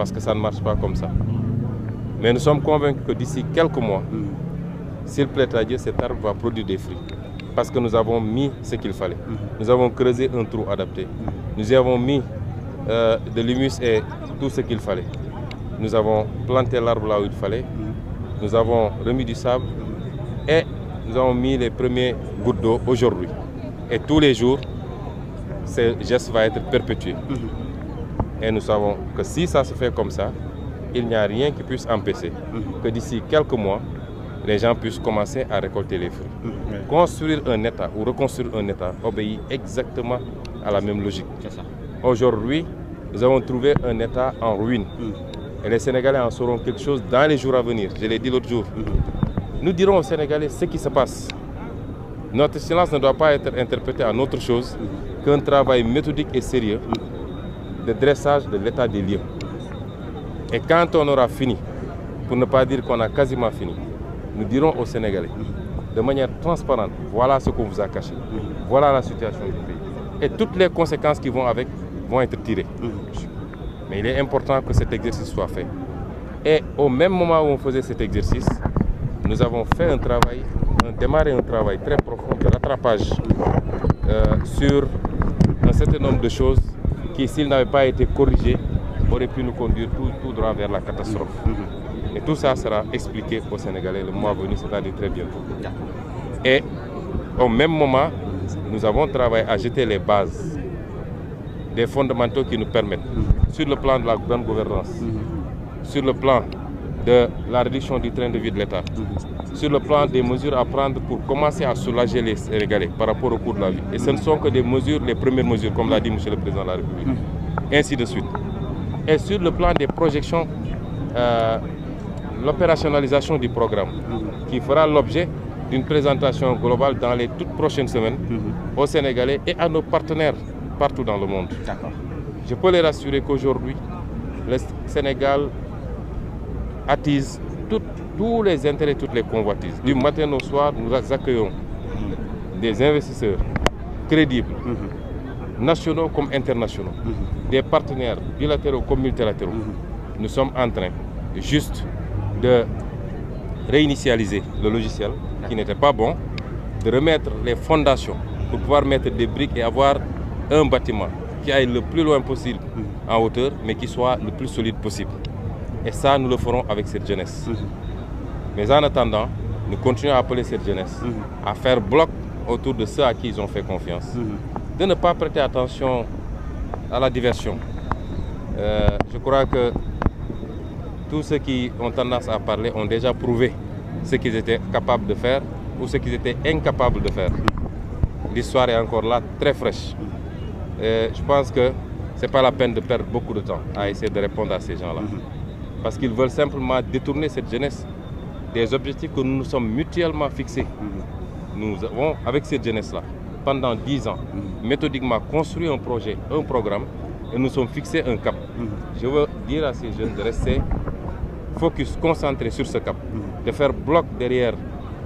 parce que ça ne marche pas comme ça. Mais nous sommes convaincus que d'ici quelques mois, s'il plaît à Dieu, cet arbre va produire des fruits. Parce que nous avons mis ce qu'il fallait. Nous avons creusé un trou adapté. Nous y avons mis de l'humus et tout ce qu'il fallait. Nous avons planté l'arbre là où il fallait. Nous avons remis du sable et nous avons mis les premiers gouttes d'eau aujourd'hui. Et tous les jours, ce geste va être perpétué. Et nous savons que si ça se fait comme ça, il n'y a rien qui puisse empêcher que d'ici quelques mois, les gens puissent commencer à récolter les fruits. Construire un État ou reconstruire un État obéit exactement à la même logique. Aujourd'hui, nous avons trouvé un État en ruine. Et les Sénégalais en sauront quelque chose dans les jours à venir. Je l'ai dit l'autre jour. Nous dirons aux Sénégalais ce qui se passe. Notre silence ne doit pas être interprété en autre chose qu'un travail méthodique et sérieux de dressage de l'état des lieux. Et quand on aura fini, pour ne pas dire qu'on a quasiment fini, nous dirons aux Sénégalais, de manière transparente, voilà ce qu'on vous a caché, voilà la situation du pays. Et toutes les conséquences qui vont avec vont être tirées. Mais il est important que cet exercice soit fait. Et au même moment où on faisait cet exercice, nous avons fait un travail, démarré un travail très profond de rattrapage sur un certain nombre de choses qui, s'ils n'avaient pas été corrigées, auraient pu nous conduire tout droit vers la catastrophe. Et tout ça sera expliqué aux Sénégalais le mois venu, c'est-à-dire très bientôt. Et au même moment, nous avons travaillé à jeter les bases des fondamentaux qui nous permettent, sur le plan de la bonne gouvernance, sur le plan de la réduction du train de vie de l'État, sur le plan des mesures à prendre pour commencer à soulager les Sénégalais par rapport au coût de la vie. Et ce ne sont que des mesures, les premières mesures, comme l'a dit M. le Président de la République, ainsi de suite. Et sur le plan des projections, l'opérationnalisation du programme, qui fera l'objet d'une présentation globale dans les toutes prochaines semaines aux Sénégalais et à nos partenaires partout dans le monde. Je peux les rassurer qu'aujourd'hui, le Sénégal attise tous les intérêts, toutes les convoitises. Du matin au soir, nous accueillons des investisseurs crédibles, nationaux comme internationaux, des partenaires bilatéraux comme multilatéraux. Nous sommes en train juste de réinitialiser le logiciel qui n'était pas bon, de remettre les fondations pour pouvoir mettre des briques et avoir un bâtiment qui aille le plus loin possible en hauteur, mais qui soit le plus solide possible. Et ça, nous le ferons avec cette jeunesse. Mais en attendant, nous continuons à appeler cette jeunesse à faire bloc autour de ceux à qui ils ont fait confiance, de ne pas prêter attention à la diversion. Je crois que tous ceux qui ont tendance à parler ont déjà prouvé ce qu'ils étaient capables de faire ou ce qu'ils étaient incapables de faire. L'histoire est encore là, très fraîche. Je pense que ce n'est pas la peine de perdre beaucoup de temps à essayer de répondre à ces gens-là. Parce qu'ils veulent simplement détourner cette jeunesse des objectifs que nous nous sommes mutuellement fixés. Nous avons, avec cette jeunesse-là, pendant 10 ans, méthodiquement construit un projet, un programme, et nous sommes fixés un cap. Je veux dire à ces jeunes de rester focus, concentrés sur ce cap, de faire bloc derrière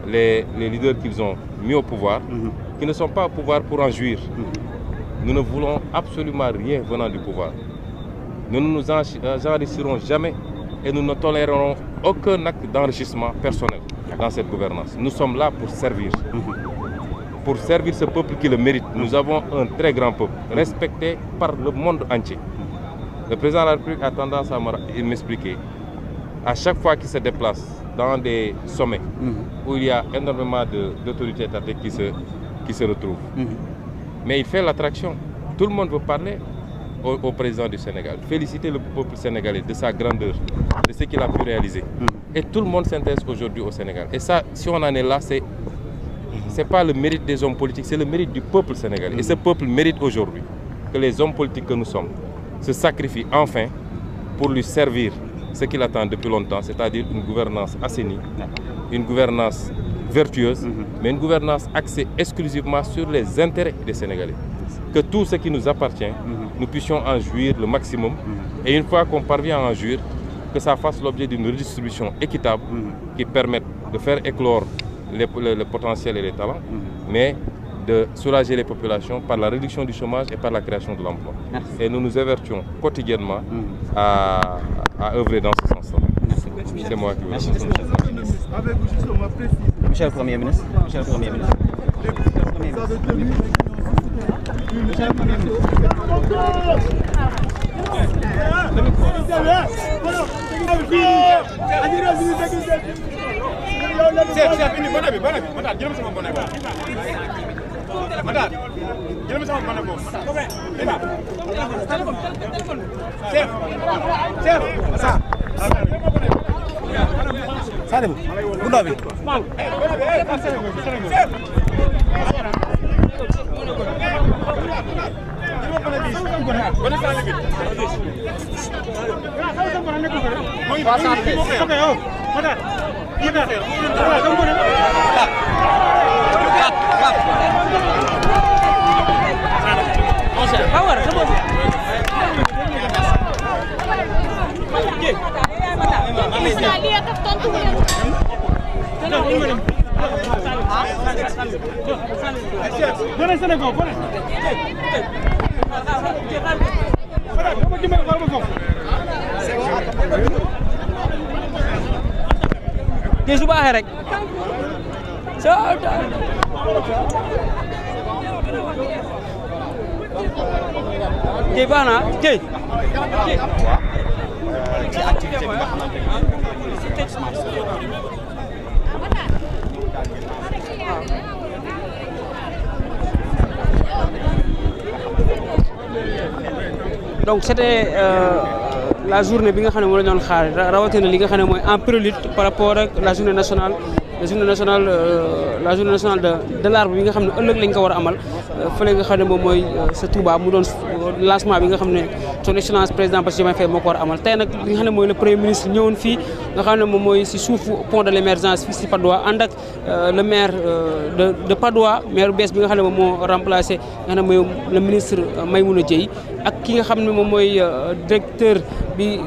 les leaders qu'ils ont mis au pouvoir, qui ne sont pas au pouvoir pour en jouir. Nous ne voulons absolument rien venant du pouvoir. Nous ne nous enrichirons jamais et nous ne tolérerons aucun acte d'enrichissement personnel dans cette gouvernance. Nous sommes là pour servir ce peuple qui le mérite. Nous avons un très grand peuple, respecté par le monde entier. Le président de la République a tendance à m'expliquer, à chaque fois qu'il se déplace dans des sommets où il y a énormément d'autorités étatiques qui se retrouvent. Mais il fait l'attraction. Tout le monde veut parler au président du Sénégal, féliciter le peuple sénégalais de sa grandeur, de ce qu'il a pu réaliser. Et tout le monde s'intéresse aujourd'hui au Sénégal. Et ça, si on en est là, c'est pas le mérite des hommes politiques, c'est le mérite du peuple sénégalais. Et ce peuple mérite aujourd'hui que les hommes politiques que nous sommes se sacrifient enfin pour lui servir ce qu'il attend depuis longtemps, c'est-à-dire une gouvernance assainie, une gouvernance vertueuse, mais une gouvernance axée exclusivement sur les intérêts des Sénégalais. Que tout ce qui nous appartient, nous puissions en jouir le maximum. Et une fois qu'on parvient à en jouir, que ça fasse l'objet d'une redistribution équitable qui permette de faire éclore le potentiel et les talents, mais de soulager les populations par la réduction du chômage et par la création de l'emploi. Et nous nous évertuons quotidiennement à œuvrer dans ce sens-là. C'est moi qui vous remercie. Monsieur le Premier ministre. Monsieur le Premier ministre. Su baaxee rek kii baax na kii ci activité bi nga donc c'était la journée bi nga xam ne moo la doon xaar rawatina li nga xam ne mooy en prélude par rapport ak la journée nationale de l'arbre bi nga xam ne ëllëg lañ ko war a amal fële nga xam ne moom mooy sa Touba mu doon lancement bi nga xam ne son excellence président Bassirou Diomaye Faye moo ko war a amal tey nag li nga xam ne mooy le premier ministre ñëwoon fii nga xam ne moom mooy si suufu pont de l'émergence fii si Patte d'Oie ànd ak le maire de Patte d'Oie maire bees bi nga xam ne moom moo remplacé nga xam ne mooy le ministre Maymouna Dieye ak ki nga xam ne moom mooy directeur bi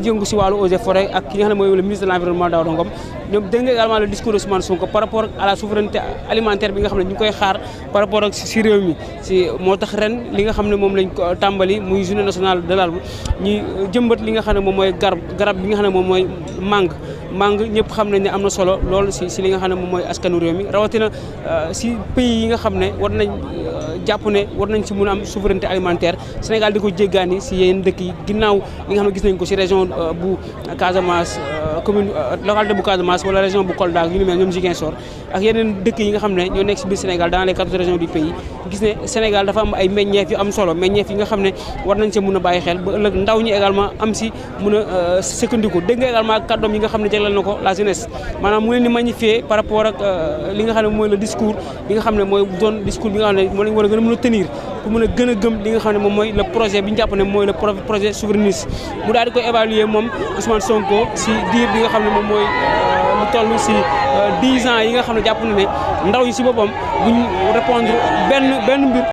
yëngu si wàllu eaux et forêts ak ki nga xam ne mooy le ministre de l'environnement Daouda Ngom ñoom dégg nga également le discours de Ousmane Sonko par rapport à la souveraineté alimentaire bi nga xam ne ñu ngi koy xaar par rapport ak si réew mi si moo tax ren li nga xam ne moom lañ ko tàmbali muy journée nationale de l'arbre ñuy jëmbat li nga xam ne moom mooy garab bi nga xam ne moom mooy mangue ñëpp xam nañ ne am na solo lool si li nga xam ne moom mooy askanu réew mi rawatina si pays yi nga xam ne war nañ jàpp ne war nañ si mun a am souveraineté alimentaire Sénégal di ko jéggaani si yeneen dëkk yi ginnaaw li nga xam ne gis nañ ko si région bu Casamance commune localité bu Casamance wala région bu Kolda yu ni mel ñoom Ziguinchor ak yeneen dëkk yi nga xam ne ñoo nekk si biir Sénégal dans les 14 régions du pays gis ne Sénégal dafa am ay meññeef yu am solo meññeef yi nga xam ne war nañ see mun a bàyyi xel ba ëllëg ndaw ñi également am si mun a sukkandiku dégg nga également kàddoom yi nga xam ne jagleel na ko la jeunesse maanaam mu leen di magnifier par rapport ak li nga xam ne mooy le discours bi nga xam ne mooy doon discours bi nga xam ne moo lañ war a gën a mën a tenir pour mën a gën a gëm li nga xam ne moom mooy le projet bi ñu jàpp ne mooy le projet souverainiste mu daal di koy évaluer moom Ousmane Sonko si diir bi nga xam ne moom mooy lu toll si 10 ans yi nga xam ne jàpp na ne ndaw yi si boppam buñ répondre benn mbir